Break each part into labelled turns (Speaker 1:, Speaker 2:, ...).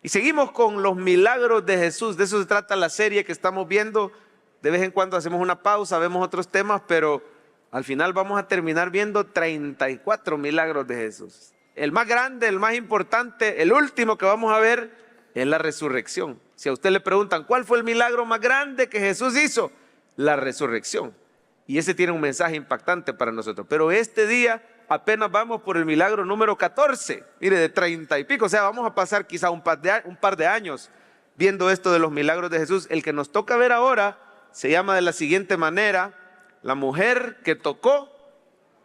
Speaker 1: Y seguimos con los milagros de Jesús. De eso se trata la serie que estamos viendo. De vez en cuando hacemos una pausa, vemos otros temas, pero al final vamos a terminar viendo 34 milagros de Jesús. El más grande, el más importante, el último que vamos a ver es la resurrección. Si a usted le preguntan, ¿cuál fue el milagro más grande que Jesús hizo? La resurrección. Y ese tiene un mensaje impactante para nosotros. Pero este día apenas vamos por el milagro número 14. Mire, de 30 y pico. O sea, vamos a pasar quizá un par de años viendo esto de los milagros de Jesús. El que nos toca ver ahora se llama de la siguiente manera: la mujer que tocó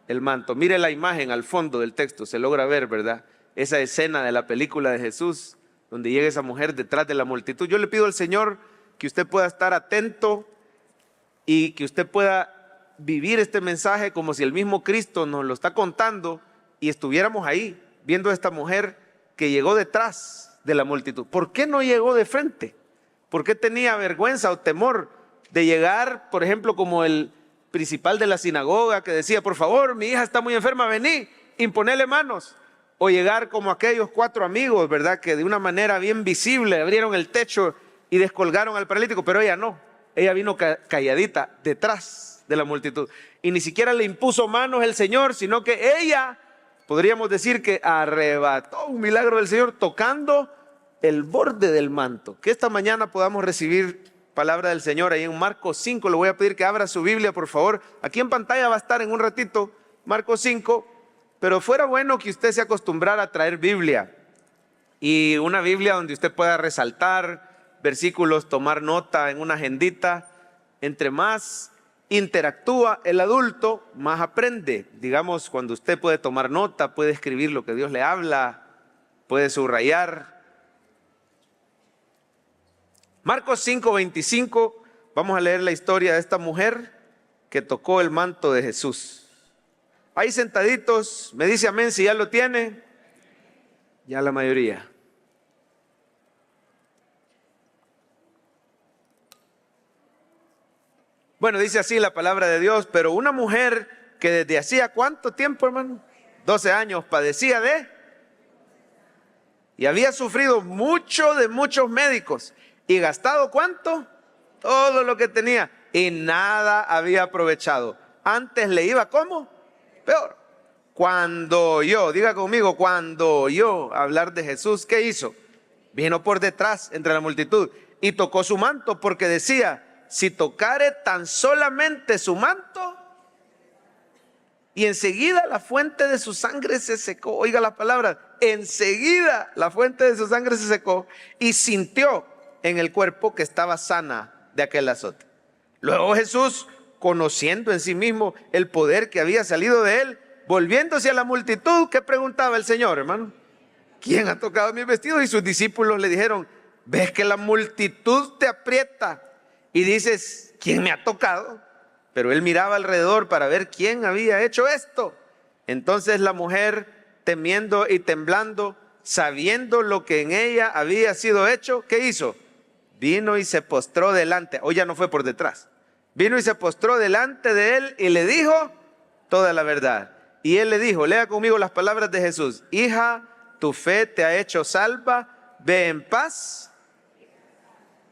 Speaker 1: el manto. Mire la imagen al fondo del texto, se logra ver, ¿verdad? Esa escena de la película de Jesús, donde llega esa mujer detrás de la multitud. Yo le pido al Señor que usted pueda estar atento y que usted pueda vivir este mensaje como si el mismo Cristo nos lo está contando y estuviéramos ahí viendo a esta mujer que llegó detrás de la multitud. ¿Por qué no llegó de frente? ¿Por qué tenía vergüenza o temor de llegar, por ejemplo, como el principal de la sinagoga que decía, por favor, mi hija está muy enferma, vení, imponele manos? O llegar como aquellos 4 amigos, ¿verdad? Que de una manera bien visible abrieron el techo y descolgaron al paralítico, pero ella no. Ella vino calladita detrás de la multitud. Y ni siquiera le impuso manos el Señor, sino que ella, podríamos decir que arrebató un milagro del Señor tocando el borde del manto. Que esta mañana podamos recibir palabra del Señor ahí en Marcos 5. Le voy a pedir que abra su Biblia, por favor. Aquí en pantalla va a estar en un ratito Marcos 5, pero fuera bueno que usted se acostumbrara a traer Biblia. Y una Biblia donde usted pueda resaltar versículos, tomar nota en una agendita. Entre más interactúa el adulto, más aprende. Digamos, cuando usted puede tomar nota, puede escribir lo que Dios le habla, puede subrayar. Marcos 5:25, vamos a leer la historia de esta mujer que tocó el manto de Jesús. Ahí sentaditos, me dice amén si ya lo tiene. Ya la mayoría. Bueno, dice así la palabra de Dios: pero una mujer que desde hacía ¿cuánto tiempo, hermano? 12 años padecía y había sufrido mucho de muchos médicos y gastado ¿cuánto? Todo lo que tenía y nada había aprovechado. Antes le iba ¿cómo? Peor. Cuando oyó, diga conmigo, cuando oyó hablar de Jesús, ¿qué hizo? Vino por detrás entre la multitud y tocó su manto, porque decía, si tocare tan solamente su manto. Y enseguida la fuente de su sangre se secó. Oiga la palabra, enseguida la fuente de su sangre se secó y sintió en el cuerpo que estaba sana de aquel azote. Luego Jesús, conociendo en sí mismo el poder que había salido de él, volviéndose a la multitud, ¿qué preguntaba el Señor, hermano? ¿Quién ha tocado mis vestidos? Y sus discípulos le dijeron, ¿ves que la multitud te aprieta y dices, ¿quién me ha tocado? Pero él miraba alrededor para ver quién había hecho esto. Entonces la mujer, temiendo y temblando, sabiendo lo que en ella había sido hecho, ¿qué hizo? Vino y se postró delante. Hoy ya no fue por detrás. Vino y se postró delante de él y le dijo toda la verdad. Y él le dijo, lea conmigo las palabras de Jesús: hija, tu fe te ha hecho salva, ve en paz.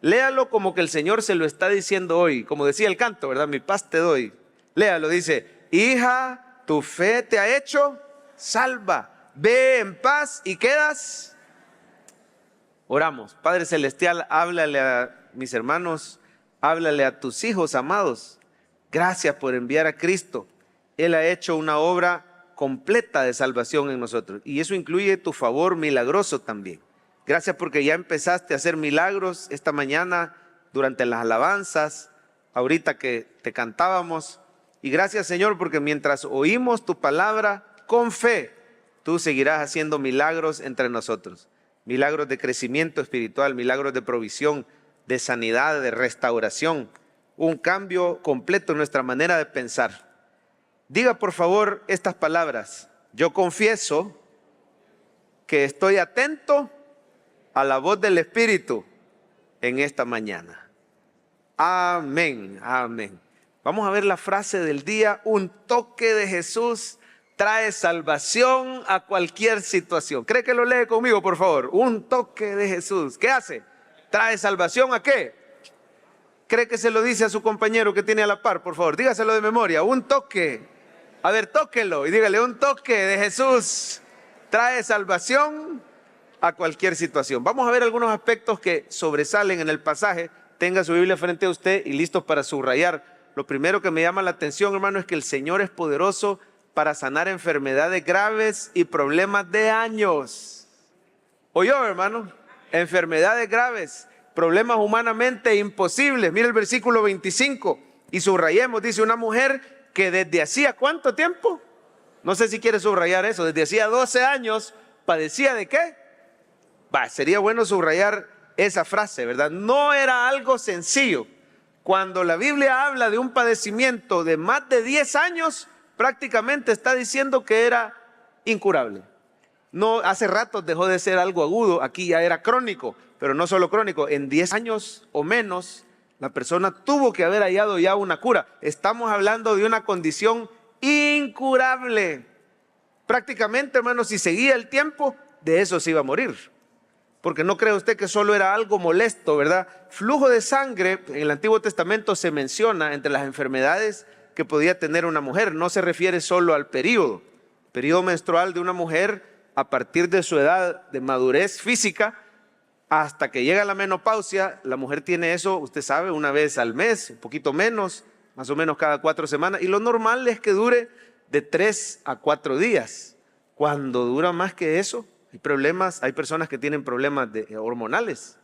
Speaker 1: Léalo como que el Señor se lo está diciendo hoy, como decía el canto, ¿verdad? Mi paz te doy. Léalo, dice, hija, tu fe te ha hecho salva, ve en paz y quedas. Oramos. Padre Celestial, háblale a mis hermanos, háblale a tus hijos amados. Gracias por enviar a Cristo. Él ha hecho una obra completa de salvación en nosotros, y eso incluye tu favor milagroso también. Gracias porque ya empezaste a hacer milagros esta mañana durante las alabanzas, ahorita que te cantábamos. Y gracias, Señor, porque mientras oímos tu palabra con fe, tú seguirás haciendo milagros entre nosotros. Milagros de crecimiento espiritual, milagros de provisión, de sanidad, de restauración. Un cambio completo en nuestra manera de pensar. Diga por favor estas palabras: yo confieso que estoy atento a la voz del Espíritu en esta mañana. Amén, amén. Vamos a ver la frase del día: un toque de Jesús trae salvación a cualquier situación. ¿Cree que lo lee conmigo, por favor? Un toque de Jesús. ¿Qué hace? ¿Trae salvación a qué? ¿Cree que se lo dice a su compañero que tiene a la par? Por favor, dígaselo de memoria. Un toque. A ver, tóquelo y dígale, un toque de Jesús trae salvación a cualquier situación. Vamos a ver algunos aspectos que sobresalen en el pasaje. Tenga su Biblia frente a usted y listos para subrayar. Lo primero que me llama la atención, hermano, es que el Señor es poderoso para sanar enfermedades graves y problemas de años. ¿Oyó, hermano? Enfermedades graves, problemas humanamente imposibles. Mira el versículo 25 y subrayemos, dice, una mujer que desde hacía ¿cuánto tiempo? No sé si quiere subrayar eso, desde hacía 12 años, ¿padecía de qué? Sería bueno subrayar esa frase, ¿verdad? No era algo sencillo. Cuando la Biblia habla de un padecimiento de más de 10 años, prácticamente está diciendo que era incurable. No, hace rato dejó de ser algo agudo, aquí ya era crónico, pero no solo crónico, en 10 años o menos, la persona tuvo que haber hallado ya una cura. Estamos hablando de una condición incurable. Prácticamente, hermano, si seguía el tiempo, de eso se iba a morir. Porque no cree usted que solo era algo molesto, ¿verdad? Flujo de sangre, en el Antiguo Testamento se menciona entre las enfermedades que podía tener una mujer. No se refiere solo al periodo menstrual de una mujer a partir de su edad de madurez física hasta que llega la menopausia. La mujer tiene eso, usted sabe, una vez al mes, un poquito menos, más o menos cada 4 semanas. Y lo normal es que dure de 3 a 4 días. Cuando dura más que eso, hay problemas, hay personas que tienen problemas hormonales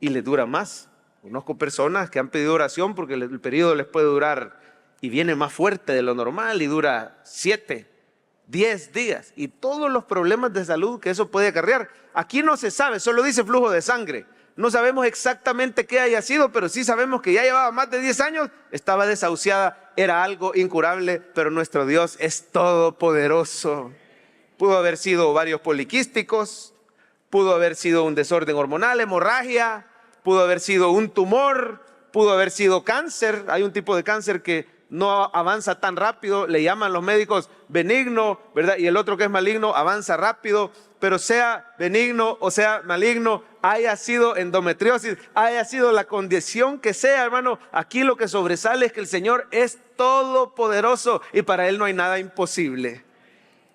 Speaker 1: y les dura más. Conozco personas que han pedido oración porque el periodo les puede durar y viene más fuerte de lo normal y dura 7, 10 días. Y todos los problemas de salud que eso puede acarrear. Aquí no se sabe, solo dice flujo de sangre. No sabemos exactamente qué haya sido, pero sí sabemos que ya llevaba más de 10 años, estaba desahuciada, era algo incurable, pero nuestro Dios es todopoderoso. Pudo haber sido ovarios poliquísticos, pudo haber sido un desorden hormonal, hemorragia, pudo haber sido un tumor, pudo haber sido cáncer. Hay un tipo de cáncer que no avanza tan rápido, le llaman los médicos benigno, ¿verdad? Y el otro que es maligno avanza rápido, pero sea benigno o sea maligno, haya sido endometriosis, haya sido la condición que sea, hermano, aquí lo que sobresale es que el Señor es todopoderoso y para Él no hay nada imposible.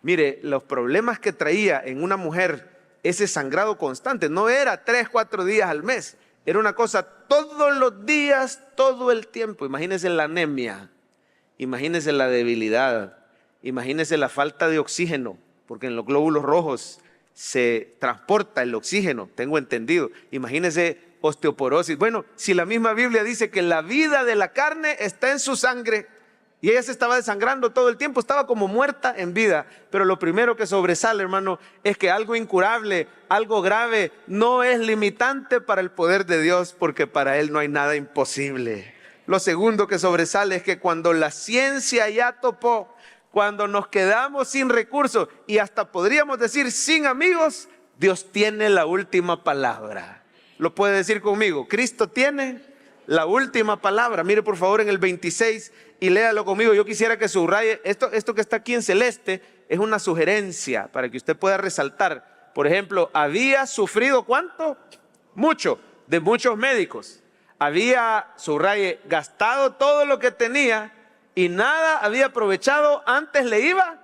Speaker 1: Mire, los problemas que traía en una mujer ese sangrado constante, no era 3, 4 días al mes, era una cosa todos los días, todo el tiempo. Imagínense la anemia, imagínense la debilidad, imagínense la falta de oxígeno, porque en los glóbulos rojos se transporta el oxígeno, tengo entendido. Imagínense osteoporosis. Bueno, si la misma Biblia dice que la vida de la carne está en su sangre, y ella se estaba desangrando todo el tiempo, estaba como muerta en vida. Pero lo primero que sobresale, hermano, es que algo incurable, algo grave, no es limitante para el poder de Dios, porque para Él no hay nada imposible. Lo segundo que sobresale es que cuando la ciencia ya topó, cuando nos quedamos sin recursos y hasta podríamos decir sin amigos, Dios tiene la última palabra. ¿Lo puede decir conmigo? Cristo tiene la última palabra. Mire por favor en el 26 y léalo conmigo. Yo quisiera que subraye esto que está aquí en celeste. Es una sugerencia para que usted pueda resaltar. Por ejemplo, había sufrido ¿cuánto? Mucho, de muchos médicos. Había, subraye, gastado todo lo que tenía y nada había aprovechado. Antes le iba.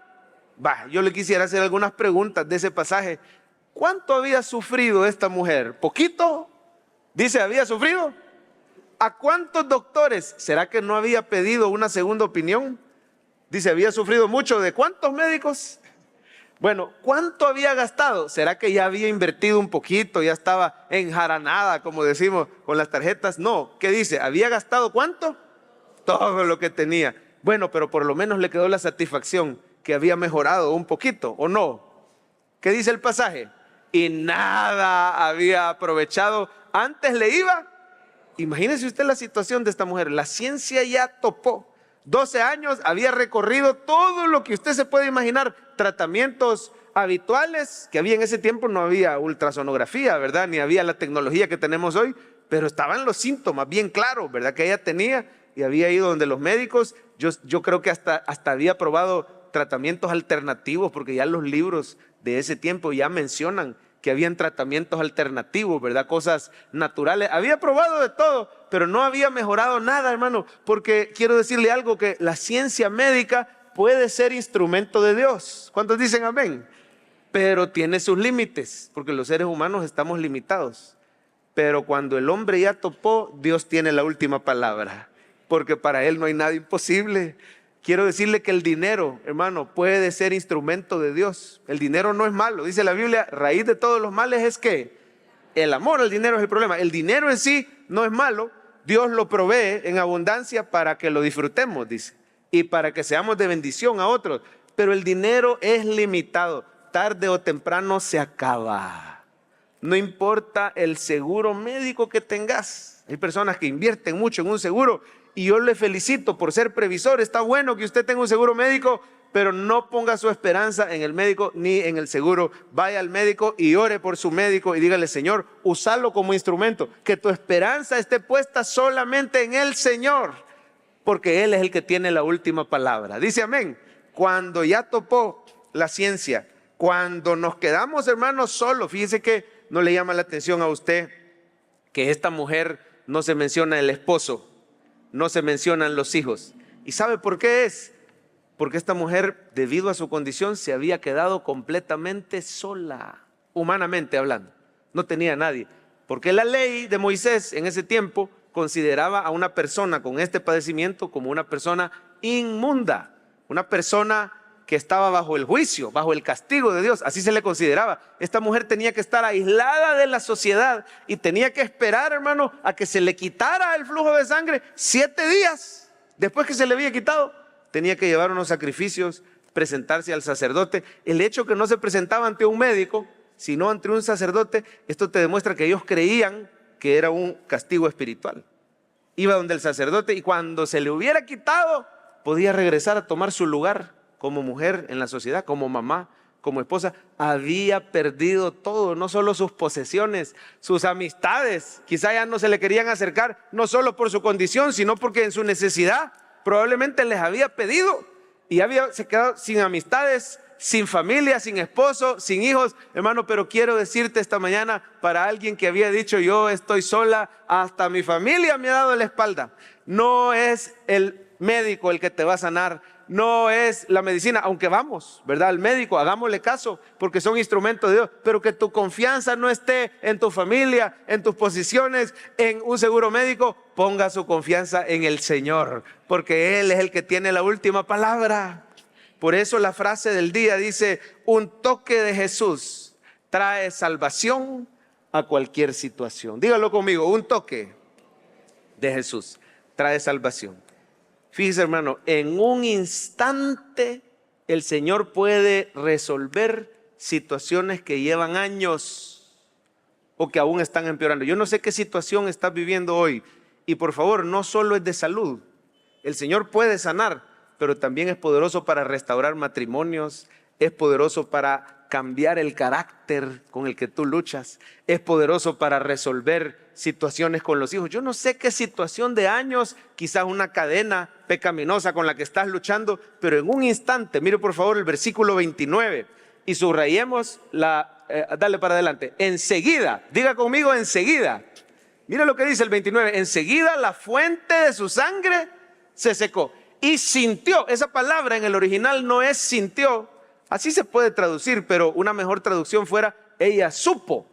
Speaker 1: Yo le quisiera hacer algunas preguntas de ese pasaje. ¿Cuánto había sufrido esta mujer? ¿Poquito? Dice, ¿había sufrido? ¿A cuántos doctores? ¿Será que no había pedido una segunda opinión? Dice, había sufrido mucho. ¿De cuántos médicos? Bueno, ¿cuánto había gastado? ¿Será que ya había invertido un poquito? Ya estaba enjaranada, como decimos, con las tarjetas. No, ¿qué dice? ¿Había gastado cuánto? Todo lo que tenía. Bueno, pero por lo menos le quedó la satisfacción que había mejorado un poquito, ¿o no? ¿Qué dice el pasaje? Y nada había aprovechado. Antes le iba. Imagínese usted la situación de esta mujer. La ciencia ya topó. 12 años había recorrido todo lo que usted se puede imaginar. Tratamientos habituales que había en ese tiempo. No había ultrasonografía, ¿verdad? Ni había la tecnología que tenemos hoy. Pero estaban los síntomas bien claros, ¿verdad? Que ella tenía y había ido donde los médicos. Yo creo que hasta había probado tratamientos alternativos, porque ya los libros de ese tiempo ya mencionan que habían tratamientos alternativos, ¿verdad? Cosas naturales. Había probado de todo, pero no había mejorado nada, hermano, porque quiero decirle algo, que la ciencia médica puede ser instrumento de Dios. ¿Cuántos dicen amén? Pero tiene sus límites, porque los seres humanos estamos limitados. Pero cuando el hombre ya topó, Dios tiene la última palabra, porque para Él no hay nada imposible. Quiero decirle que el dinero, hermano, puede ser instrumento de Dios. El dinero no es malo. Dice la Biblia, raíz de todos los males es que el amor al dinero es el problema. El dinero en sí no es malo. Dios lo provee en abundancia para que lo disfrutemos, dice, y para que seamos de bendición a otros. Pero el dinero es limitado. Tarde o temprano se acaba. No importa el seguro médico que tengas. Hay personas que invierten mucho en un seguro, y yo le felicito por ser previsor. Está bueno que usted tenga un seguro médico, pero no ponga su esperanza en el médico ni en el seguro. Vaya al médico y ore por su médico y dígale: Señor, úsalo como instrumento. Que tu esperanza esté puesta solamente en el Señor, porque Él es el que tiene la última palabra. Dice amén. Cuando ya topó la ciencia, cuando nos quedamos, hermanos, solos, fíjese que no le llama la atención a usted que esta mujer no se menciona el esposo, no se mencionan los hijos. ¿Y sabe por qué es? Porque esta mujer, debido a su condición, se había quedado completamente sola, humanamente hablando. No tenía a nadie. Porque la ley de Moisés en ese tiempo consideraba a una persona con este padecimiento como una persona inmunda, una persona que estaba bajo el juicio, bajo el castigo de Dios. Así se le consideraba. Esta mujer tenía que estar aislada de la sociedad y tenía que esperar, hermano, a que se le quitara el flujo de sangre 7 días. Después que se le había quitado, tenía que llevar unos sacrificios, presentarse al sacerdote. El hecho que no se presentaba ante un médico, sino ante un sacerdote, esto te demuestra que ellos creían que era un castigo espiritual. Iba donde el sacerdote, y cuando se le hubiera quitado, podía regresar a tomar su lugar como mujer en la sociedad, como mamá, como esposa. Había perdido todo, no solo sus posesiones, sus amistades. Quizá ya no se le querían acercar, no solo por su condición, sino porque en su necesidad probablemente les había pedido, y se quedado sin amistades, sin familia, sin esposo, sin hijos. Hermano, pero quiero decirte esta mañana, para alguien que había dicho: yo estoy sola, hasta mi familia me ha dado la espalda. No es el médico el que te va a sanar, no es la medicina, aunque vamos, ¿verdad?, al médico, hagámosle caso, porque son instrumentos de Dios. Pero que tu confianza no esté en tu familia, en tus posiciones, en un seguro médico. Ponga su confianza en el Señor, porque Él es el que tiene la última palabra. Por eso la frase del día dice: un toque de Jesús trae salvación a cualquier situación. Dígalo conmigo: un toque de Jesús trae salvación. Fíjese, hermano, en un instante el Señor puede resolver situaciones que llevan años o que aún están empeorando. Yo no sé qué situación estás viviendo hoy, y por favor, no solo es de salud. El Señor puede sanar, pero también es poderoso para restaurar matrimonios, es poderoso para cambiar el carácter con el que tú luchas, es poderoso para resolver situaciones con los hijos. Yo no sé qué situación de años, quizás una cadena pecaminosa con la que estás luchando, pero en un instante, mire por favor el versículo 29 y subrayemos dale para adelante. Enseguida, diga conmigo: enseguida. Mire lo que dice el 29: enseguida la fuente de su sangre se secó y sintió. Esa palabra en el original no es sintió, así se puede traducir, pero una mejor traducción fuera: ella supo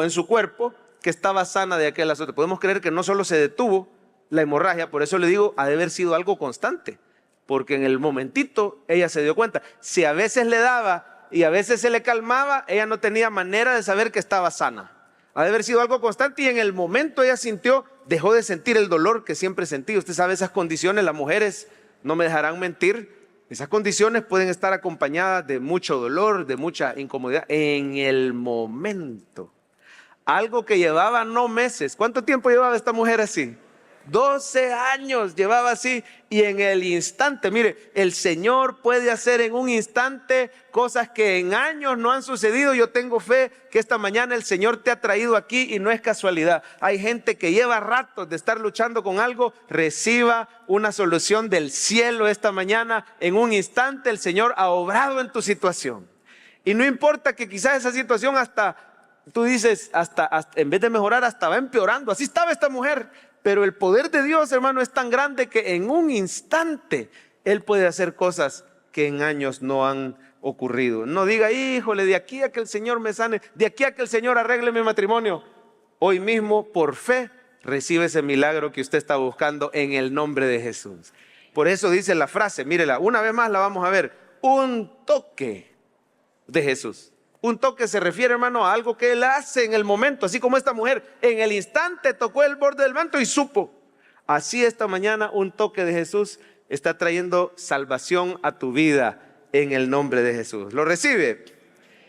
Speaker 1: en su cuerpo que estaba sana de aquel azote. Podemos creer que no solo se detuvo la hemorragia, por eso le digo, ha de haber sido algo constante, porque en el momentito ella se dio cuenta. Si a veces le daba y a veces se le calmaba, ella no tenía manera de saber que estaba sana. Ha de haber sido algo constante, y en el momento ella sintió, dejó de sentir el dolor que siempre sentía. Usted sabe, esas condiciones, las mujeres no me dejarán mentir, esas condiciones pueden estar acompañadas de mucho dolor, de mucha incomodidad en el momento. Algo que llevaba no meses. ¿Cuánto tiempo llevaba esta mujer así? 12 años llevaba así, y en el instante, mire, el Señor puede hacer en un instante cosas que en años no han sucedido. Yo tengo fe que esta mañana el Señor te ha traído aquí y no es casualidad. Hay gente que lleva ratos de estar luchando con algo, reciba una solución del cielo esta mañana. En un instante el Señor ha obrado en tu situación. Y no importa que quizás esa situación hasta, tú dices, hasta en vez de mejorar, hasta va empeorando. Así estaba esta mujer. Pero el poder de Dios, hermano, es tan grande que en un instante Él puede hacer cosas que en años no han ocurrido. No diga, híjole, de aquí a que el Señor me sane, de aquí a que el Señor arregle mi matrimonio. Hoy mismo, por fe, recibe ese milagro que usted está buscando en el nombre de Jesús. Por eso dice la frase, mírela, una vez más la vamos a ver, un toque de Jesús. Un toque se refiere, hermano, a algo que Él hace en el momento, así como esta mujer en el instante tocó el borde del manto y supo. Así esta mañana un toque de Jesús está trayendo salvación a tu vida en el nombre de Jesús. ¿Lo recibe?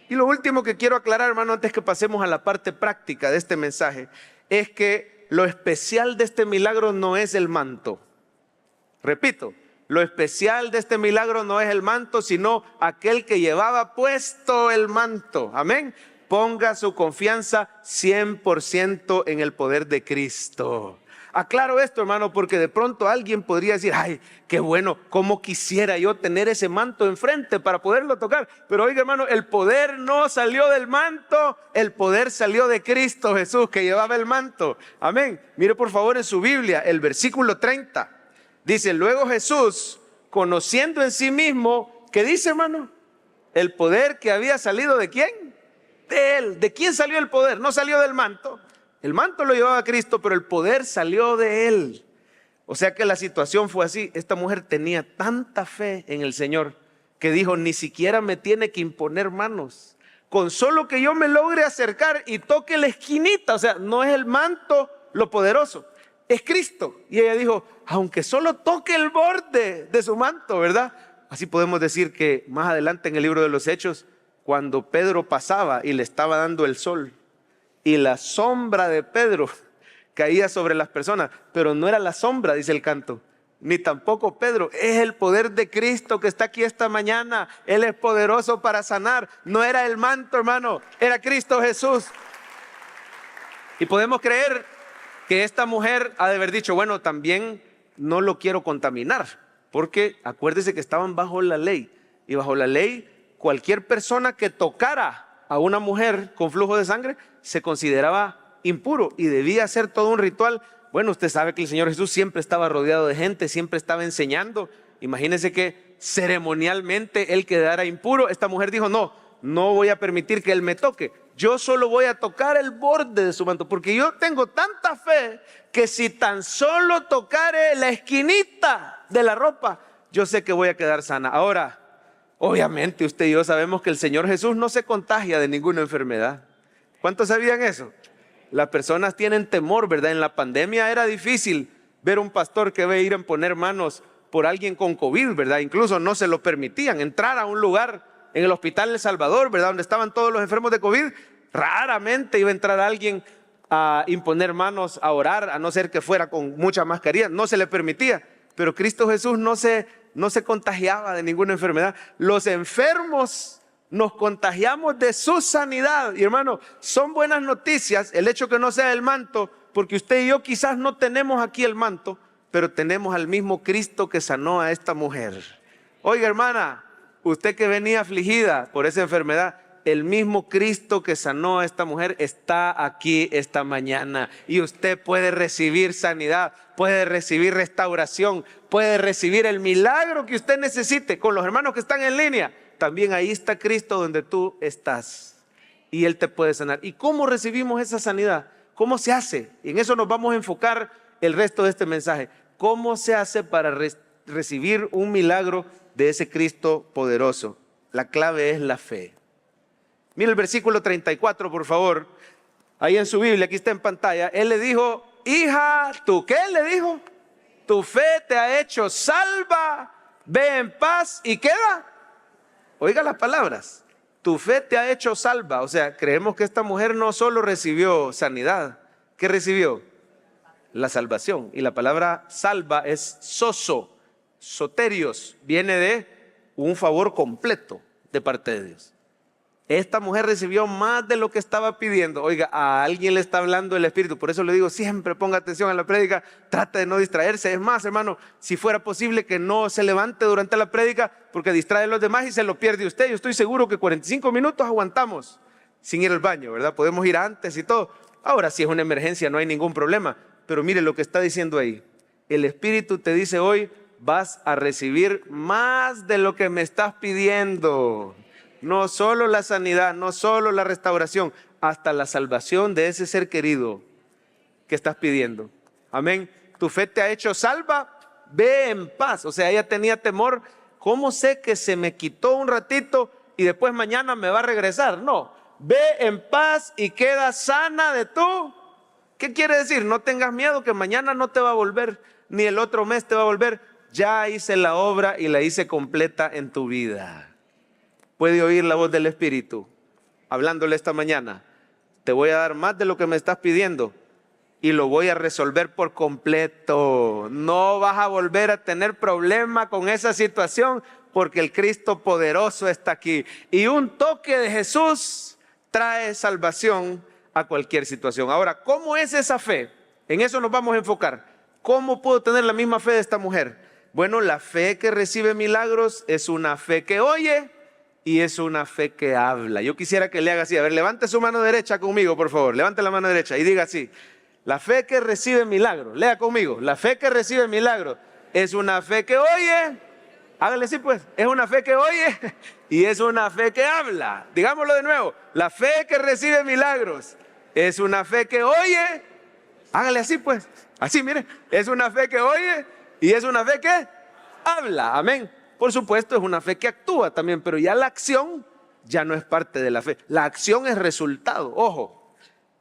Speaker 1: Y lo último que quiero aclarar, hermano, antes que pasemos a la parte práctica de este mensaje, es que lo especial de este milagro no es el manto. Repito. Lo especial de este milagro no es el manto, sino aquel que llevaba puesto el manto. Amén. Ponga su confianza 100% en el poder de Cristo. Aclaro esto, hermano, porque de pronto alguien podría decir, ay, qué bueno, cómo quisiera yo tener ese manto enfrente para poderlo tocar. Pero oiga, hermano, el poder no salió del manto, el poder salió de Cristo Jesús, que llevaba el manto. Amén. Mire por favor en su Biblia, el versículo 30. Dice, luego Jesús, conociendo en sí mismo, ¿qué dice, hermano? El poder que había salido ¿de quién? De Él. ¿De quién salió el poder? No salió del manto. El manto lo llevaba Cristo, pero el poder salió de Él. O sea que la situación fue así. Esta mujer tenía tanta fe en el Señor que dijo, ni siquiera me tiene que imponer manos. Con solo que yo me logre acercar y toque la esquinita, o sea, no es el manto lo poderoso. Es Cristo. Y ella dijo, aunque solo toque el borde de su manto, ¿verdad? Así podemos decir que más adelante en el libro de los Hechos, cuando Pedro pasaba y le estaba dando el sol, y la sombra de Pedro caía sobre las personas, pero no era la sombra, dice el canto, ni tampoco Pedro, es el poder de Cristo que está aquí esta mañana. Él es poderoso para sanar. No era el manto, hermano, era Cristo Jesús. Y podemos creer que esta mujer ha de haber dicho, bueno, también no lo quiero contaminar, porque acuérdese que estaban bajo la ley, y bajo la ley cualquier persona que tocara a una mujer con flujo de sangre se consideraba impuro y debía hacer todo un ritual. Bueno, usted sabe que el Señor Jesús siempre estaba rodeado de gente, siempre estaba enseñando. Imagínese que ceremonialmente Él quedara impuro. Esta mujer dijo, no voy a permitir que Él me toque. Yo solo voy a tocar el borde de su manto, porque yo tengo tanta fe que si tan solo tocare la esquinita de la ropa, yo sé que voy a quedar sana. Ahora, obviamente usted y yo sabemos que el Señor Jesús no se contagia de ninguna enfermedad. ¿Cuántos sabían eso? Las personas tienen temor, ¿verdad? En la pandemia era difícil ver un pastor que ve ir a poner manos por alguien con COVID, ¿verdad? Incluso no se lo permitían entrar a un lugar en el hospital de El Salvador, ¿verdad? Donde estaban todos los enfermos de COVID. Raramente iba a entrar alguien a imponer manos, a orar, a no ser que fuera con mucha mascarilla. No se le permitía. Pero Cristo Jesús no se contagiaba de ninguna enfermedad. Los enfermos nos contagiamos de su sanidad. Y hermano, son buenas noticias el hecho que no sea el manto, porque usted y yo quizás no tenemos aquí el manto, pero tenemos al mismo Cristo que sanó a esta mujer. Oiga, hermana, usted que venía afligida por esa enfermedad, el mismo Cristo que sanó a esta mujer está aquí esta mañana, y usted puede recibir sanidad, puede recibir restauración, puede recibir el milagro que usted necesite. Con los hermanos que están en línea, también ahí está Cristo donde tú estás, y Él te puede sanar. ¿Y cómo recibimos esa sanidad? ¿Cómo se hace? Y en eso nos vamos a enfocar el resto de este mensaje. ¿Cómo se hace para recibir un milagro de ese Cristo poderoso? La clave es la fe. Mira el versículo 34, por favor. Ahí en su Biblia, aquí está en pantalla. Él le dijo, hija, ¿tú qué? Le dijo, tu fe te ha hecho salva, ve en paz y queda. Oiga las palabras, tu fe te ha hecho salva. O sea, creemos que esta mujer no solo recibió sanidad. ¿Qué recibió? la salvación. Y la palabra salva es soterios, viene de un favor completo de parte de Dios. Esta mujer recibió más de lo que estaba pidiendo. Oiga, a alguien le está hablando el Espíritu. Por eso le digo, siempre ponga atención a la prédica. Trate de no distraerse. Es más, hermano, si fuera posible que no se levante durante la prédica, porque distrae a los demás y se lo pierde usted. Yo estoy seguro que 45 minutos aguantamos sin ir al baño, ¿verdad? Podemos ir antes y todo. Ahora, si es una emergencia, no hay ningún problema. Pero mire lo que está diciendo ahí. El Espíritu te dice hoy, vas a recibir más de lo que me estás pidiendo. No solo la sanidad, no solo la restauración, hasta la salvación de ese ser querido que estás pidiendo. Amén. Tu fe te ha hecho salva, ve en paz. O sea, ella tenía temor. ¿Cómo sé que se me quitó un ratito y después mañana me va a regresar? No, ve en paz y queda sana de tú. ¿Qué quiere decir? No tengas miedo que mañana no te va a volver, ni el otro mes te va a volver. Ya hice la obra y la hice completa en tu vida. Puede oír la voz del Espíritu hablándole esta mañana. Te voy a dar más de lo que me estás pidiendo y lo voy a resolver por completo. No vas a volver a tener problema con esa situación porque el Cristo poderoso está aquí. Y un toque de Jesús trae salvación a cualquier situación. Ahora, ¿cómo es esa fe? En eso nos vamos a enfocar. ¿Cómo puedo tener la misma fe de esta mujer? Bueno, la fe que recibe milagros es una fe que oye y es una fe que habla. Yo quisiera que le haga así. A ver, levante su mano derecha conmigo, por favor. Levante la mano derecha y diga así. La fe que recibe milagros. Lea conmigo. La fe que recibe milagros es una fe que oye. Hágale así pues. Es una fe que oye y es una fe que habla. Digámoslo de nuevo. La fe que recibe milagros es una fe que oye. Hágale así pues. Así, mire. Es una fe que oye y es una fe que habla. Amén. Por supuesto, es una fe que actúa también, pero ya la acción ya no es parte de la fe. La acción es resultado. Ojo,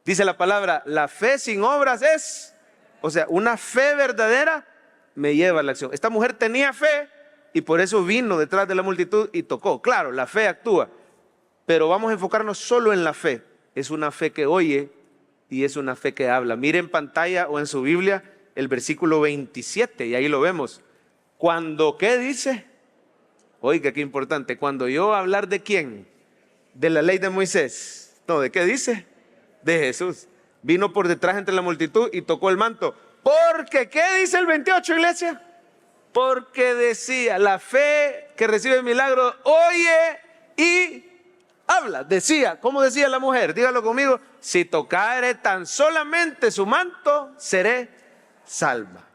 Speaker 1: dice la palabra, la fe sin obras es, o sea, una fe verdadera me lleva a la acción. Esta mujer tenía fe y por eso vino detrás de la multitud y tocó. Claro, la fe actúa, pero vamos a enfocarnos solo en la fe. Es una fe que oye y es una fe que habla. Mire en pantalla o en su Biblia el versículo 27 y ahí lo vemos. Cuando, ¿qué dice? Oiga, qué importante. Cuando yo hablar de quién, de la ley de Moisés, no, ¿de qué dice? De Jesús. Vino por detrás entre la multitud y tocó el manto. Porque, ¿qué dice el 28, iglesia? Porque decía, la fe que recibe milagros oye y habla. Decía, ¿cómo decía la mujer? Dígalo conmigo. Si tocare tan solamente su manto, seré salva.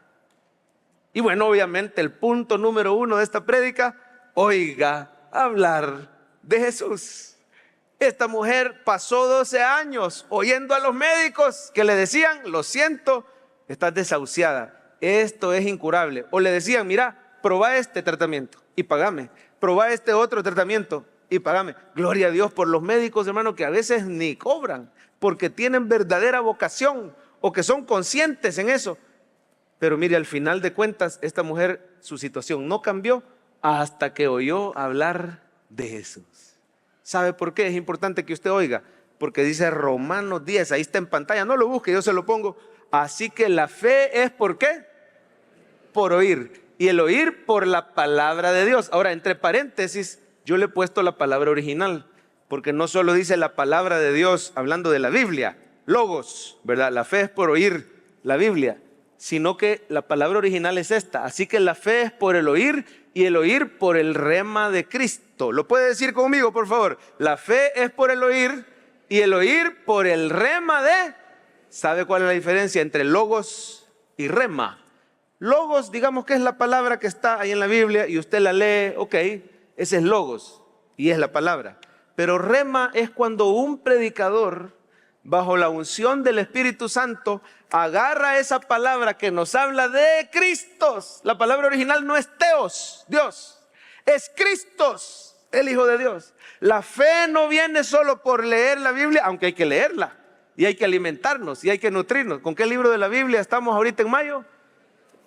Speaker 1: Y bueno, obviamente el punto número 1 de esta prédica, oiga hablar de Jesús. Esta mujer pasó 12 años oyendo a los médicos que le decían, lo siento, estás desahuciada, esto es incurable. O le decían, mira, probá este tratamiento y pagame, probá este otro tratamiento y pagame. Gloria a Dios por los médicos, hermano, que a veces ni cobran porque tienen verdadera vocación o que son conscientes en eso. Pero mire, al final de cuentas, esta mujer, su situación no cambió hasta que oyó hablar de Jesús. ¿Sabe por qué? Es importante que usted oiga, porque dice Romanos 10, ahí está en pantalla, no lo busque, yo se lo pongo. Así que la fe es ¿por qué? Por oír, y el oír por la palabra de Dios. Ahora, entre paréntesis, yo le he puesto la palabra original, porque no solo dice la palabra de Dios, hablando de la Biblia, logos, ¿verdad? La fe es por oír la Biblia, sino que la palabra original es esta. Así que la fe es por el oír y el oír por el rema de Cristo. ¿Lo puede decir conmigo, por favor? La fe es por el oír y el oír por el rema de... ¿Sabe cuál es la diferencia entre logos y rema? Logos, digamos que es la palabra que está ahí en la Biblia y usted la lee, ok, ese es logos y es la palabra. Pero rema es cuando un predicador, bajo la unción del Espíritu Santo, agarra esa palabra que nos habla de Cristos. La palabra original no es Teos, Dios, es Cristos, el Hijo de Dios. La fe no viene solo por leer la Biblia, aunque hay que leerla y hay que alimentarnos y hay que nutrirnos. ¿Con qué libro de la Biblia estamos ahorita en mayo?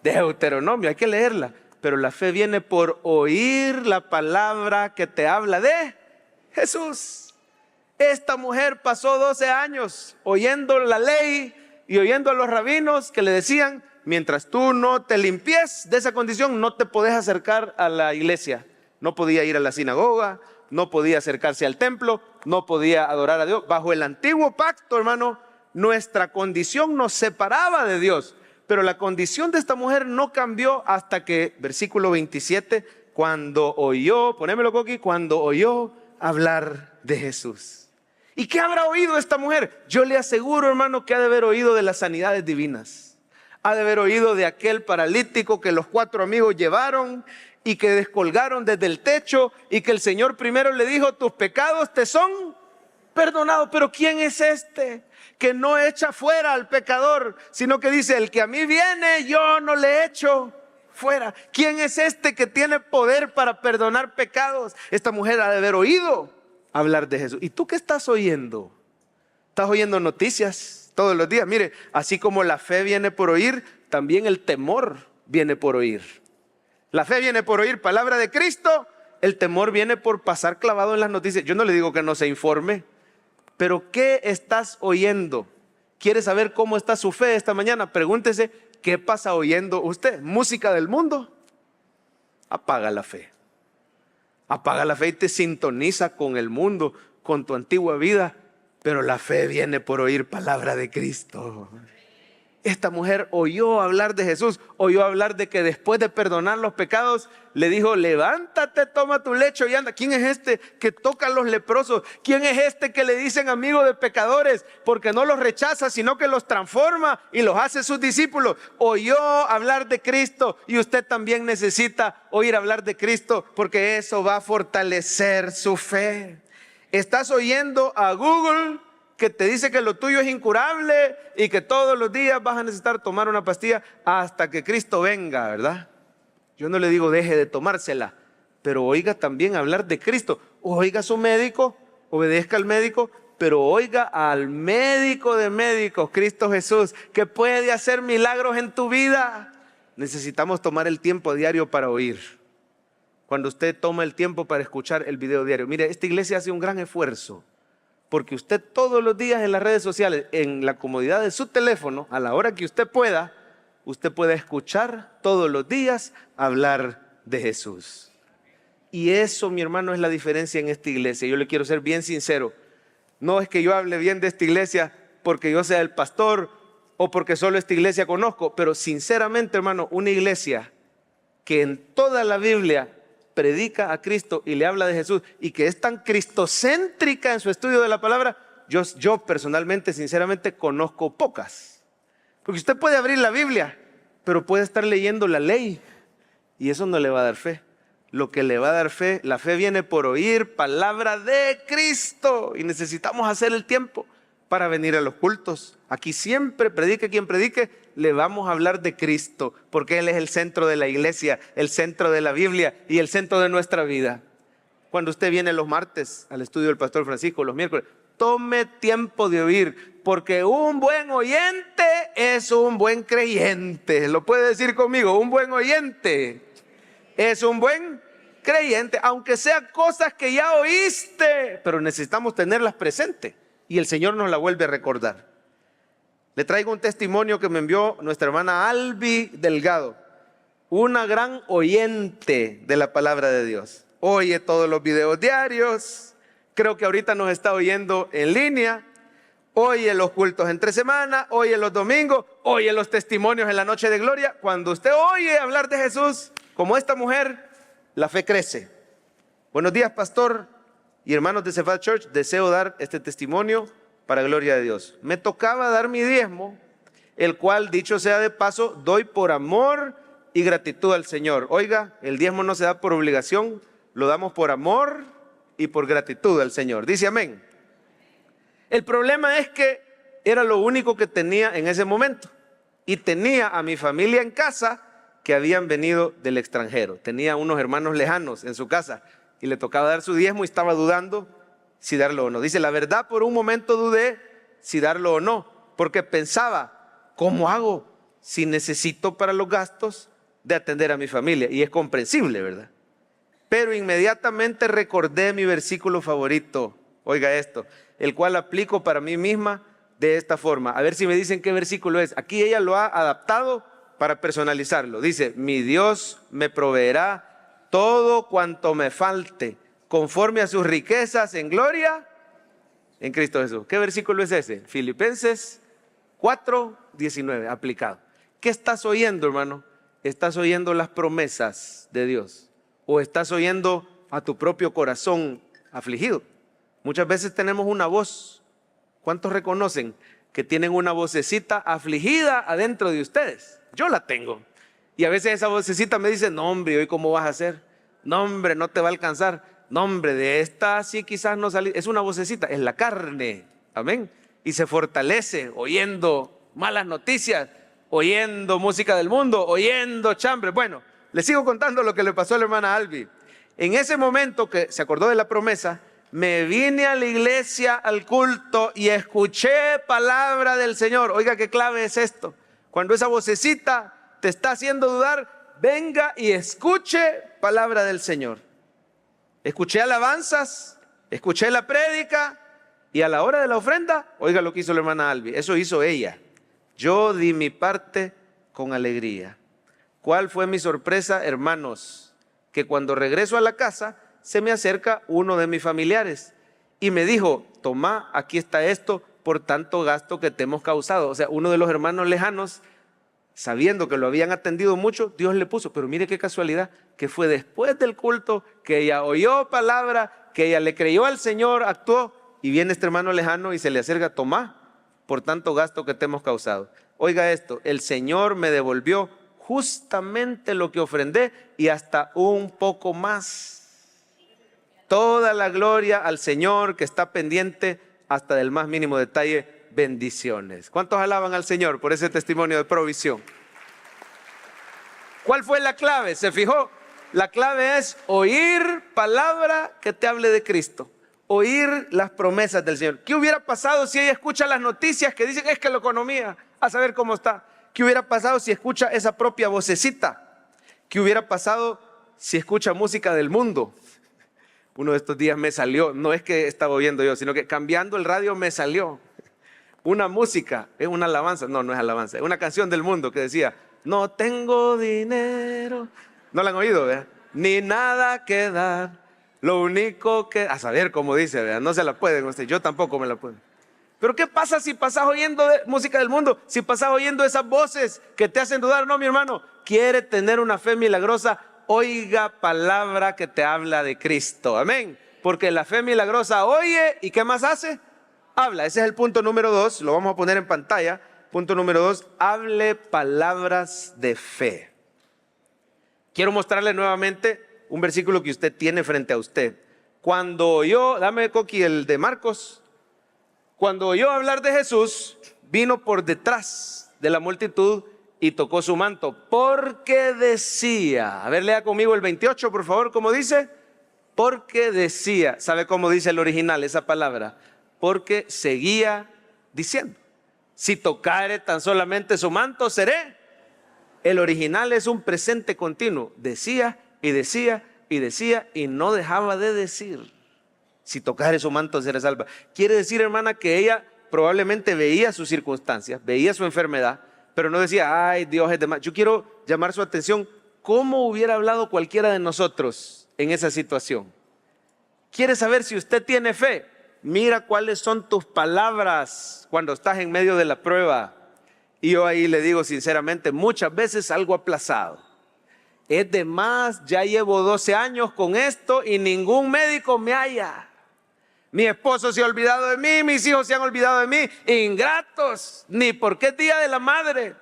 Speaker 1: Deuteronomio, hay que leerla. Pero la fe viene por oír la palabra que te habla de Jesús. Esta mujer pasó 12 años oyendo la ley y oyendo a los rabinos que le decían, mientras tú no te limpies de esa condición, no te podés acercar a la iglesia. No podía ir a la sinagoga, no podía acercarse al templo, no podía adorar a Dios. Bajo el antiguo pacto, hermano, nuestra condición nos separaba de Dios. Pero la condición de esta mujer no cambió hasta que, versículo 27, cuando oyó, ponémelo Coqui, cuando oyó hablar de Jesús. ¿Y qué habrá oído esta mujer? Yo le aseguro, hermano, que ha de haber oído de las sanidades divinas. Ha de haber oído de aquel paralítico que los 4 amigos llevaron y que descolgaron desde el techo y que el Señor primero le dijo, tus pecados te son perdonados. Pero ¿quién es este que no echa fuera al pecador, sino que dice, el que a mí viene, yo no le echo fuera? ¿Quién es este que tiene poder para perdonar pecados? Esta mujer ha de haber oído hablar de Jesús. ¿Y tú qué estás oyendo? ¿Estás oyendo noticias todos los días? Mire, así como la fe viene por oír, también el temor viene por oír. La fe viene por oír palabra de Cristo, el temor viene por pasar clavado en las noticias. Yo no le digo que no se informe, pero ¿qué estás oyendo? ¿Quiere saber cómo está su fe esta mañana? Pregúntese, ¿qué pasa oyendo usted? ¿Música del mundo? Apaga la fe. Apaga la fe y te sintoniza con el mundo, con tu antigua vida. Pero la fe viene por oír palabra de Cristo. Esta mujer oyó hablar de Jesús, oyó hablar de que después de perdonar los pecados, le dijo, levántate, toma tu lecho y anda. ¿Quién es este que toca a los leprosos? ¿Quién es este que le dicen amigo de pecadores? Porque no los rechaza, sino que los transforma y los hace sus discípulos. Oyó hablar de Cristo y usted también necesita oír hablar de Cristo, porque eso va a fortalecer su fe. ¿Estás oyendo a Google que te dice que lo tuyo es incurable y que todos los días vas a necesitar tomar una pastilla hasta que Cristo venga, verdad? Yo no le digo deje de tomársela, pero oiga también hablar de Cristo. Oiga a su médico, obedezca al médico, pero oiga al médico de médicos, Cristo Jesús, que puede hacer milagros en tu vida. Necesitamos tomar el tiempo diario para oír. Cuando usted toma el tiempo para escuchar el video diario. Mire, esta iglesia hace un gran esfuerzo, porque usted todos los días en las redes sociales, en la comodidad de su teléfono, a la hora que usted pueda escuchar todos los días hablar de Jesús. Y eso, mi hermano, es la diferencia en esta iglesia. Yo le quiero ser bien sincero. No es que yo hable bien de esta iglesia porque yo sea el pastor o porque solo esta iglesia conozco, pero sinceramente, hermano, una iglesia que en toda la Biblia predica a Cristo y le habla de Jesús y que es tan cristocéntrica en su estudio de la palabra, yo personalmente, sinceramente, conozco pocas. Porque usted puede abrir la Biblia, pero puede estar leyendo la ley y eso no le va a dar fe. Lo que le va a dar fe, la fe viene por oír palabra de Cristo y necesitamos hacer el tiempo para venir a los cultos. Aquí siempre, predique quien predique, le vamos a hablar de Cristo, porque Él es el centro de la iglesia, el centro de la Biblia y el centro de nuestra vida. Cuando usted viene los martes al estudio del pastor Francisco, los miércoles, tome tiempo de oír, porque un buen oyente es un buen creyente. ¿Lo puede decir conmigo? Un buen oyente es un buen creyente, aunque sean cosas que ya oíste, pero necesitamos tenerlas presentes y el Señor nos la vuelve a recordar. Le traigo un testimonio que me envió nuestra hermana Albi Delgado, una gran oyente de la palabra de Dios. Oye todos los videos diarios, creo que ahorita nos está oyendo en línea, oye los cultos entre semana, oye los domingos, oye los testimonios en la noche de gloria. Cuando usted oye hablar de Jesús, como esta mujer, la fe crece. Buenos días, pastor y hermanos de Cephal Church. Deseo dar este testimonio para gloria de Dios. Me tocaba dar mi diezmo, el cual, dicho sea de paso, doy por amor y gratitud al Señor. Oiga, el diezmo no se da por obligación, lo damos por amor y por gratitud al Señor. Dice amén. El problema es que era lo único que tenía en ese momento. Y tenía a mi familia en casa que habían venido del extranjero. Tenía unos hermanos lejanos en su casa y le tocaba dar su diezmo y estaba dudando si darlo o no. Dice, la verdad, por un momento dudé si darlo o no, porque pensaba, ¿cómo hago si necesito para los gastos de atender a mi familia? Y es comprensible, ¿verdad? Pero inmediatamente recordé mi versículo favorito, oiga esto, el cual aplico para mí misma de esta forma. A ver si me dicen qué versículo es. Aquí ella lo ha adaptado para personalizarlo. Dice, mi Dios me proveerá todo cuanto me falte, conforme a sus riquezas en gloria en Cristo Jesús. ¿Qué versículo es ese? Filipenses 4:19, aplicado. ¿Qué estás oyendo, hermano? ¿Estás oyendo las promesas de Dios? ¿O estás oyendo a tu propio corazón afligido? Muchas veces tenemos una voz. ¿Cuántos reconocen que tienen una vocecita afligida adentro de ustedes? Yo la tengo. Y a veces esa vocecita me dice, no hombre, ¿hoy cómo vas a hacer? No hombre, no te va a alcanzar. No hombre, de esta sí quizás no salir. Es una vocecita, es la carne. Amén. Y se fortalece oyendo malas noticias, oyendo música del mundo, oyendo chambre. Bueno, les sigo contando lo que le pasó a la hermana Albi. En ese momento que se acordó de la promesa, me vine a la iglesia, al culto, y escuché palabra del Señor. Oiga, qué clave es esto. Cuando esa vocecita te está haciendo dudar, venga y escuche palabra del Señor. Escuché alabanzas, escuché la prédica, y a la hora de la ofrenda, oiga lo que hizo la hermana Albi. Eso hizo ella. Yo di mi parte con alegría. ¿Cuál fue mi sorpresa, hermanos? Que cuando regreso a la casa, se me acerca uno de mis familiares y me dijo, toma, aquí está esto por tanto gasto que te hemos causado. O sea, uno de los hermanos lejanos, sabiendo que lo habían atendido mucho, Dios le puso, pero mire qué casualidad, que fue después del culto, que ella oyó palabra, que ella le creyó al Señor, actuó, y viene este hermano lejano y se le acerca, toma, por tanto gasto que te hemos causado. Oiga esto, el Señor me devolvió justamente lo que ofrendé y hasta un poco más. Toda la gloria al Señor que está pendiente hasta del más mínimo detalle. Bendiciones. ¿Cuántos alaban al Señor por ese testimonio de provisión? ¿Cuál fue la clave? ¿Se fijó? La clave es oír palabra que te hable de Cristo. Oír las promesas del Señor. ¿Qué hubiera pasado si ella escucha las noticias que dicen es que la economía, a saber cómo está? ¿Qué hubiera pasado si escucha esa propia vocecita? ¿Qué hubiera pasado si escucha música del mundo? Uno de estos días me salió, no es que estaba oyendo yo, sino que cambiando el radio me salió una música, es una alabanza, no es alabanza, es una canción del mundo que decía, no tengo dinero, no la han oído, ¿verdad? Ni nada que dar, lo único que, a saber cómo dice, ¿verdad? No se la pueden ustedes, yo tampoco me la puedo. Pero ¿qué pasa si pasas oyendo música del mundo? Si pasas oyendo esas voces que te hacen dudar, no mi hermano, quiere tener una fe milagrosa, oiga palabra que te habla de Cristo, amén. Porque la fe milagrosa oye, ¿y qué más hace? Habla. Ese es el punto número 2, lo vamos a poner en pantalla. Punto número 2, hable palabras de fe. Quiero mostrarle nuevamente un versículo que usted tiene frente a usted. Cuando oyó, dame Coqui el de Marcos, cuando oyó hablar de Jesús, vino por detrás de la multitud y tocó su manto, porque decía, a ver, lea conmigo el 28, por favor, ¿cómo dice? Porque decía, ¿sabe cómo dice el original esa palabra? Porque seguía diciendo, si tocare tan solamente su manto, seré. El original es un presente continuo, decía y decía y decía y no dejaba de decir, si tocare su manto, seré salva. Quiere decir, hermana, que ella probablemente veía sus circunstancias, veía su enfermedad, pero no decía, ay, Dios es de más. Yo quiero llamar su atención, ¿cómo hubiera hablado cualquiera de nosotros en esa situación? ¿Quiere saber si usted tiene fe? Mira cuáles son tus palabras cuando estás en medio de la prueba. Y yo ahí le digo sinceramente, muchas veces algo aplazado. Es de más, ya llevo 12 años con esto y ningún médico me halla. Mi esposo se ha olvidado de mí, mis hijos se han olvidado de mí, ingratos, ni porque es día de la madre.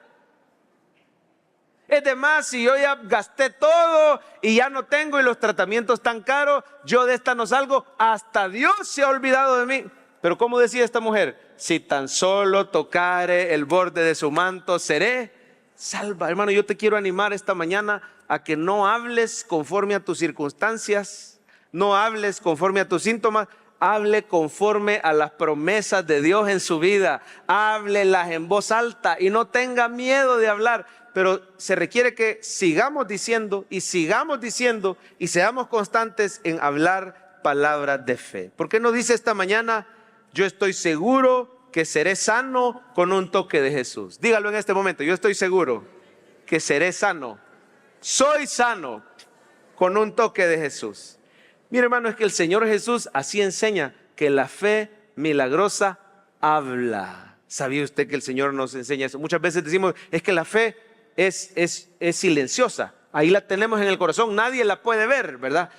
Speaker 1: Es de más, si yo ya gasté todo y ya no tengo y los tratamientos tan caros, yo de esta no salgo, hasta Dios se ha olvidado de mí. Pero ¿cómo decía esta mujer? Si tan solo tocare el borde de su manto, seré salva. Hermano, yo te quiero animar esta mañana a que no hables conforme a tus circunstancias, no hables conforme a tus síntomas, hable conforme a las promesas de Dios en su vida, háblelas en voz alta y no tenga miedo de hablar. Pero se requiere que sigamos diciendo y seamos constantes en hablar palabras de fe. ¿Por qué no dice esta mañana, yo estoy seguro que seré sano con un toque de Jesús. Dígalo en este momento, yo estoy seguro que seré sano. Soy sano con un toque de Jesús. Mire, hermano, es que el Señor Jesús así enseña que la fe milagrosa habla. ¿Sabía usted que el Señor nos enseña eso? Muchas veces decimos, es que la fe es silenciosa. Ahí la tenemos en el corazón, nadie la puede ver, ¿verdad?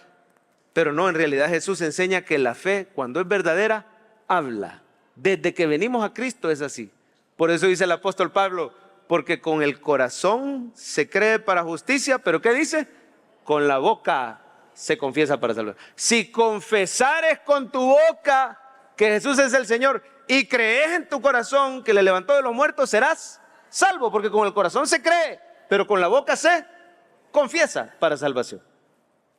Speaker 1: Pero no, en realidad Jesús enseña que la fe, cuando es verdadera, habla. Desde que venimos a Cristo es así. Por eso dice el apóstol Pablo, porque con el corazón se cree para justicia, pero ¿qué dice? Con la boca se confiesa para salvación. Si confesares con tu boca que Jesús es el Señor y crees en tu corazón que le levantó de los muertos, serás salvo, porque con el corazón se cree, pero con la boca se confiesa para salvación.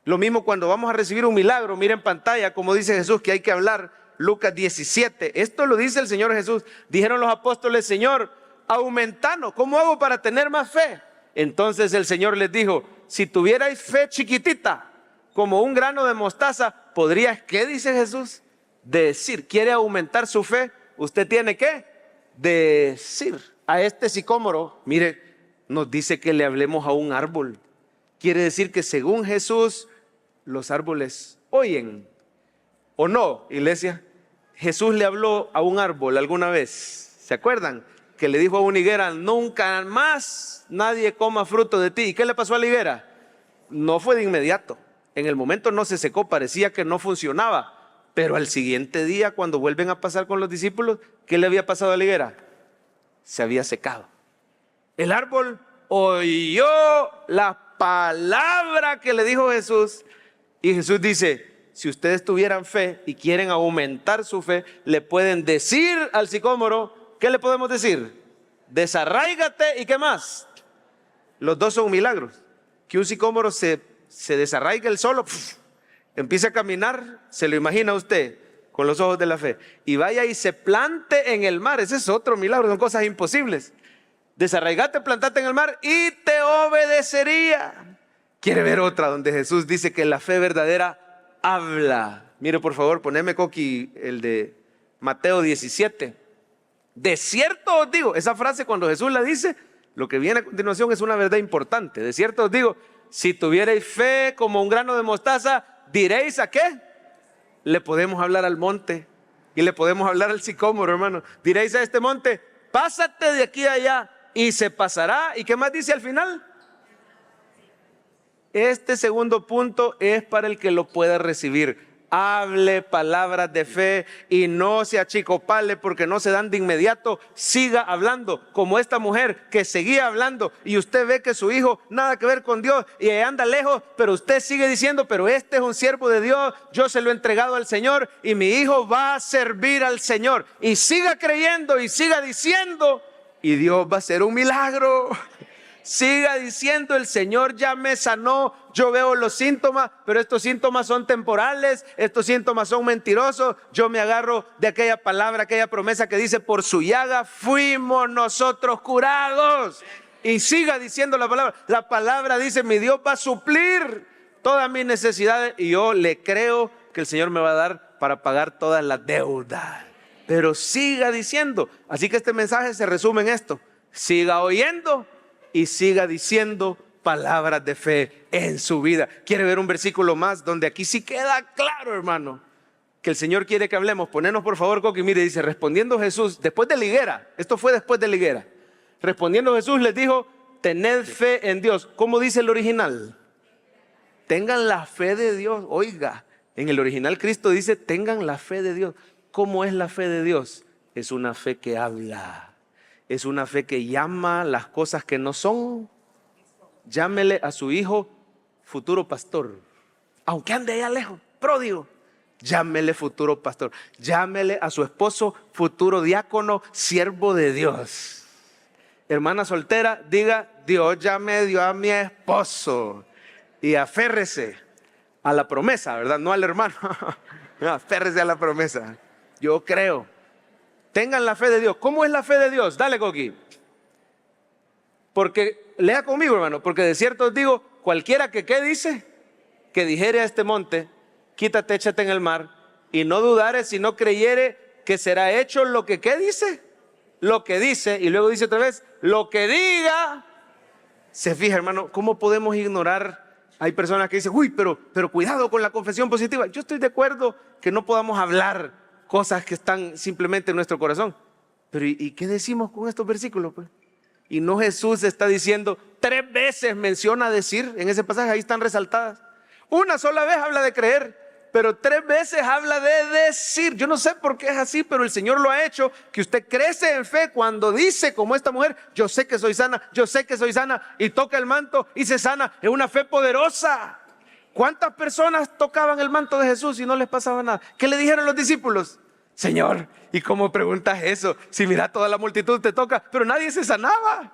Speaker 1: Lo mismo cuando vamos a recibir un milagro, mira en pantalla como dice Jesús que hay que hablar, Lucas 17, esto lo dice el Señor Jesús. Dijeron los apóstoles, Señor, aumentanos, ¿cómo hago para tener más fe? Entonces el Señor les dijo, si tuvierais fe chiquitita, como un grano de mostaza, podrías, ¿qué dice Jesús? Decir, ¿quiere aumentar su fe? Usted tiene que decir a este sicómoro, mire, nos dice que le hablemos a un árbol. Quiere decir que según Jesús, los árboles oyen. ¿O no, iglesia? Jesús le habló a un árbol alguna vez. ¿Se acuerdan? Que le dijo a una higuera, nunca más nadie coma fruto de ti. ¿Y qué le pasó a la higuera? No fue de inmediato. En el momento no se secó, parecía que no funcionaba. Pero al siguiente día, cuando vuelven a pasar con los discípulos, ¿qué le había pasado a la higuera? Se había secado. El árbol oyó la palabra que le dijo Jesús. Y Jesús dice, si ustedes tuvieran fe y quieren aumentar su fe, le pueden decir al sicómoro, ¿qué le podemos decir? Desarráigate y ¿qué más? Los dos son milagros. Que un sicómoro se desarraiga él solo, empiece a caminar, se lo imagina usted con los ojos de la fe, y vaya y se plante en el mar. Ese es otro milagro, son cosas imposibles. Desarraigate, plantate en el mar y te obedecería. Quiere ver otra donde Jesús dice que la fe verdadera habla. Mire por favor, poneme Coqui el de Mateo 17. De cierto os digo, esa frase cuando Jesús la dice, lo que viene a continuación es una verdad importante. De cierto os digo, si tuvierais fe como un grano de mostaza, diréis ¿a qué? Le podemos hablar al monte y le podemos hablar al sicómoro, hermano. Diréis a este monte, pásate de aquí a allá y se pasará. ¿Y qué más dice al final? Este segundo punto es para el que lo pueda recibir. Hable palabras de fe y no se achicopale porque no se dan de inmediato. Siga hablando como esta mujer que seguía hablando y usted ve que su hijo nada que ver con Dios y anda lejos, pero usted sigue diciendo, pero este es un siervo de Dios, yo se lo he entregado al Señor y mi hijo va a servir al Señor. Y siga creyendo y siga diciendo y Dios va a hacer un milagro. Siga diciendo, el Señor ya me sanó, yo veo los síntomas, pero estos síntomas son temporales, estos síntomas son mentirosos. Yo me agarro de aquella palabra, aquella promesa que dice, por su llaga fuimos nosotros curados. Y siga diciendo la palabra dice, mi Dios va a suplir todas mis necesidades y yo le creo que el Señor me va a dar para pagar todas las deudas. Pero siga diciendo, así que este mensaje se resume en esto, siga oyendo y siga diciendo palabras de fe en su vida. ¿Quiere ver un versículo más donde aquí sí queda claro, hermano, que el Señor quiere que hablemos? Ponenos por favor, Coqui. Mire, dice, respondiendo Jesús, después de la higuera, esto fue después de la higuera, respondiendo Jesús les dijo, tened fe en Dios. ¿Cómo dice el original? Tengan la fe de Dios. Oiga, en el original Cristo dice, tengan la fe de Dios. ¿Cómo es la fe de Dios? Es una fe que habla. Es una fe que llama las cosas que no son. Llámele a su hijo futuro pastor, aunque ande allá lejos, pródigo. Llámele futuro pastor. Llámele a su esposo futuro diácono, siervo de Dios. Hermana soltera, diga, Dios ya me dio a mi esposo. Y aférrese a la promesa, ¿verdad? No al hermano. Aférrese a la promesa. Yo creo. Tengan la fe de Dios. ¿Cómo es la fe de Dios? Dale, Coqui. Porque, lea conmigo, hermano, porque de cierto os digo, cualquiera que, ¿qué dice? Que dijere a este monte, quítate, échate en el mar, y no dudare, si no creyere que será hecho lo que, ¿qué dice? Lo que dice, y luego dice otra vez, lo que diga. Se fija, hermano, ¿cómo podemos ignorar? Hay personas que dicen, uy, pero cuidado con la confesión positiva. Yo estoy de acuerdo que no podamos hablar cosas que están simplemente en nuestro corazón. Pero ¿y qué decimos con estos versículos, pues? Y no, Jesús está diciendo, 3 veces menciona decir, en ese pasaje ahí están resaltadas. Una sola vez habla de creer, pero 3 veces habla de decir. Yo no sé por qué es así, pero el Señor lo ha hecho, que usted crece en fe cuando dice, como esta mujer, yo sé que soy sana, yo sé que soy sana, y toca el manto y se sana. Es una fe poderosa. ¿Cuántas personas tocaban el manto de Jesús y no les pasaba nada? ¿Qué le dijeron los discípulos? Señor, ¿y cómo preguntas eso? Si mira, toda la multitud te toca, pero nadie se sanaba.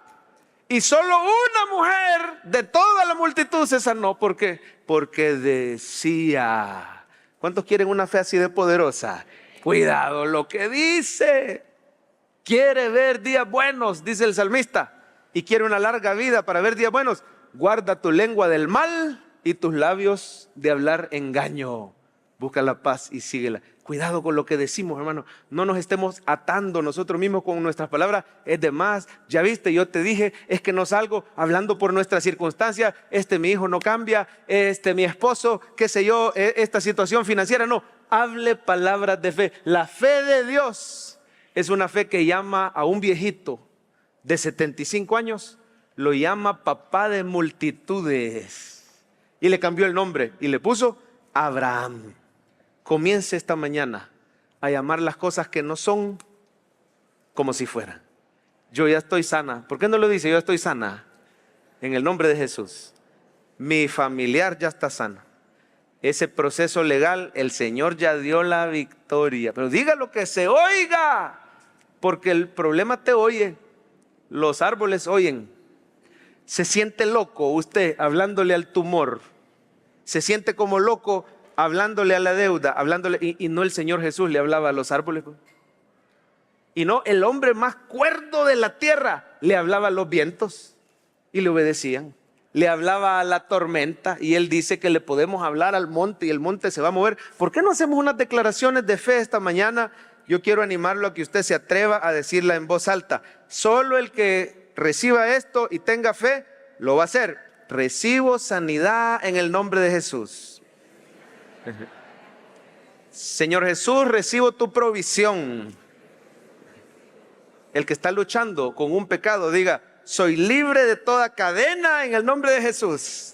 Speaker 1: Y solo una mujer de toda la multitud se sanó. ¿Por qué? Porque decía. ¿Cuántos quieren una fe así de poderosa? Cuidado lo que dice. Quiere ver días buenos, dice el salmista, y quiere una larga vida para ver días buenos. Guarda tu lengua del mal y tus labios de hablar engaño. Busca la paz y síguela. Cuidado con lo que decimos, hermano. No nos estemos atando nosotros mismos con nuestras palabras. Es de más. Ya viste, yo te dije, es que no salgo hablando por nuestras circunstancias. Mi hijo no cambia. Mi esposo, qué sé yo, esta situación financiera. No, hable palabras de fe. La fe de Dios es una fe que llama a un viejito de 75 años. Lo llama papá de multitudes. Y le cambió el nombre y le puso Abraham. Comience esta mañana a llamar las cosas que no son como si fueran. Yo ya estoy sana. ¿Por qué no lo dice? Yo estoy sana. En el nombre de Jesús. Mi familiar ya está sana. Ese proceso legal, el Señor ya dio la victoria. Pero diga lo que se oiga. Porque el problema te oye. Los árboles oyen. Se siente loco usted hablándole al tumor. Se siente como loco hablándole a la deuda, hablándole, y no el Señor Jesús le hablaba a los árboles. Y no, el hombre más cuerdo de la tierra le hablaba a los vientos y le obedecían. Le hablaba a la tormenta y él dice que le podemos hablar al monte y el monte se va a mover. ¿Por qué no hacemos unas declaraciones de fe esta mañana? Yo quiero animarlo a que usted se atreva a decirla en voz alta. Solo el que reciba esto y tenga fe, lo va a hacer. Recibo sanidad en el nombre de Jesús. Señor Jesús, recibo tu provisión. El que está luchando con un pecado, diga, soy libre de toda cadena en el nombre de Jesús.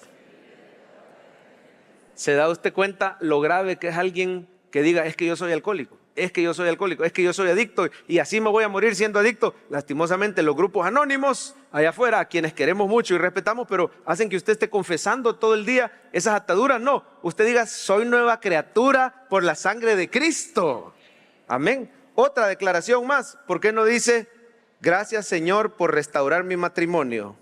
Speaker 1: ¿Se da usted cuenta lo grave que es alguien que diga, es que yo soy alcohólico? Es que yo soy alcohólico, es que yo soy adicto y así me voy a morir siendo adicto. Lastimosamente los grupos anónimos allá afuera, a quienes queremos mucho y respetamos, pero hacen que usted esté confesando todo el día esas ataduras. No, usted diga, soy nueva criatura por la sangre de Cristo. Amén. Otra declaración más, ¿por qué no dice, gracias Señor por restaurar mi matrimonio?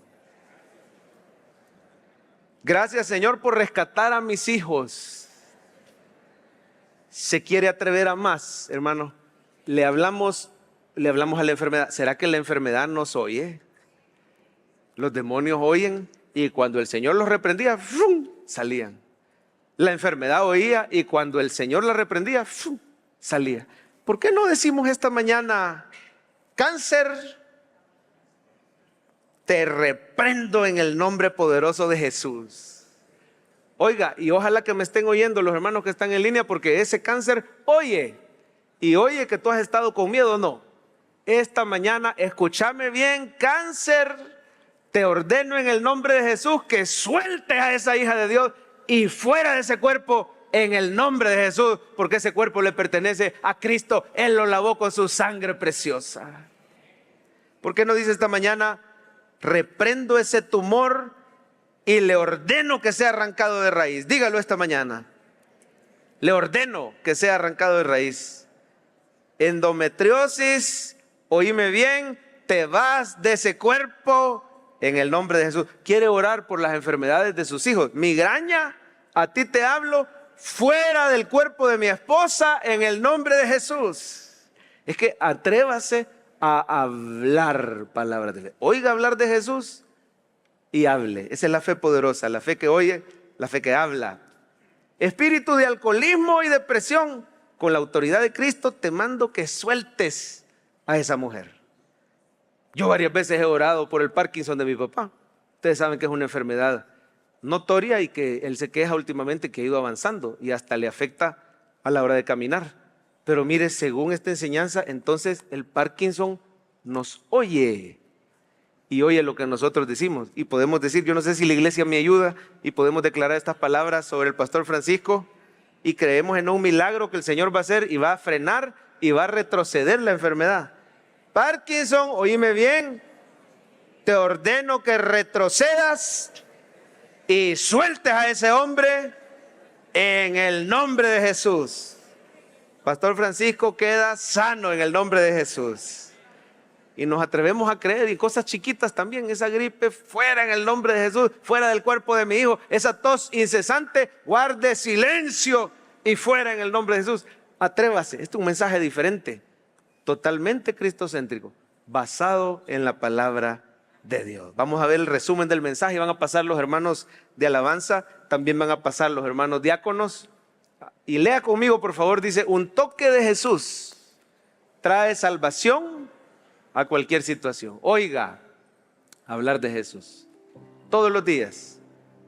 Speaker 1: Gracias Señor por rescatar a mis hijos. Se quiere atrever a más, hermano. Le hablamos a la enfermedad. ¿Será que la enfermedad nos oye? Los demonios oyen y cuando el Señor los reprendía, ¡fum!, salían. La enfermedad oía y cuando el Señor la reprendía, ¡fum!, salía. ¿Por qué no decimos esta mañana, cáncer, te reprendo en el nombre poderoso de Jesús? Oiga, y ojalá que me estén oyendo los hermanos que están en línea, porque ese cáncer oye, y oye que tú has estado con miedo. No, esta mañana escúchame bien, cáncer, te ordeno en el nombre de Jesús que sueltes a esa hija de Dios y fuera de ese cuerpo en el nombre de Jesús, porque ese cuerpo le pertenece a Cristo. Él lo lavó con su sangre preciosa. ¿Por qué no dice esta mañana, reprendo ese tumor y le ordeno que sea arrancado de raíz? Dígalo esta mañana. Le ordeno que sea arrancado de raíz. Endometriosis, oíme bien, te vas de ese cuerpo en el nombre de Jesús. Quiere orar por las enfermedades de sus hijos. Migraña, a ti te hablo, fuera del cuerpo de mi esposa en el nombre de Jesús. Es que atrévase a hablar palabras de fe. Oiga hablar de Jesús y hable. Esa es la fe poderosa, la fe que oye, la fe que habla. Espíritu de alcoholismo y depresión, con la autoridad de Cristo te mando que sueltes a esa mujer. Yo varias veces he orado por el Parkinson de mi papá. Ustedes saben que es una enfermedad notoria y que él se queja últimamente que ha ido avanzando y hasta le afecta a la hora de caminar. Pero mire, según esta enseñanza, entonces el Parkinson nos oye y oye lo que nosotros decimos. Y podemos decir, yo no sé si la iglesia me ayuda, y podemos declarar estas palabras sobre el pastor Francisco y creemos en un milagro que el Señor va a hacer y va a frenar y va a retroceder la enfermedad. Parkinson, oíme bien, te ordeno que retrocedas y sueltes a ese hombre en el nombre de Jesús. Pastor Francisco queda sano en el nombre de Jesús. Y nos atrevemos a creer, y cosas chiquitas también, esa gripe fuera en el nombre de Jesús, fuera del cuerpo de mi hijo, esa tos incesante, guarde silencio y fuera en el nombre de Jesús. Atrévase, este es un mensaje diferente, totalmente cristocéntrico, basado en la palabra de Dios. Vamos a ver el resumen del mensaje. Van a pasar los hermanos de alabanza, también van a pasar los hermanos diáconos. Y lea conmigo, por favor. Dice: un toque de Jesús trae salvación a cualquier situación. Oiga hablar de Jesús todos los días.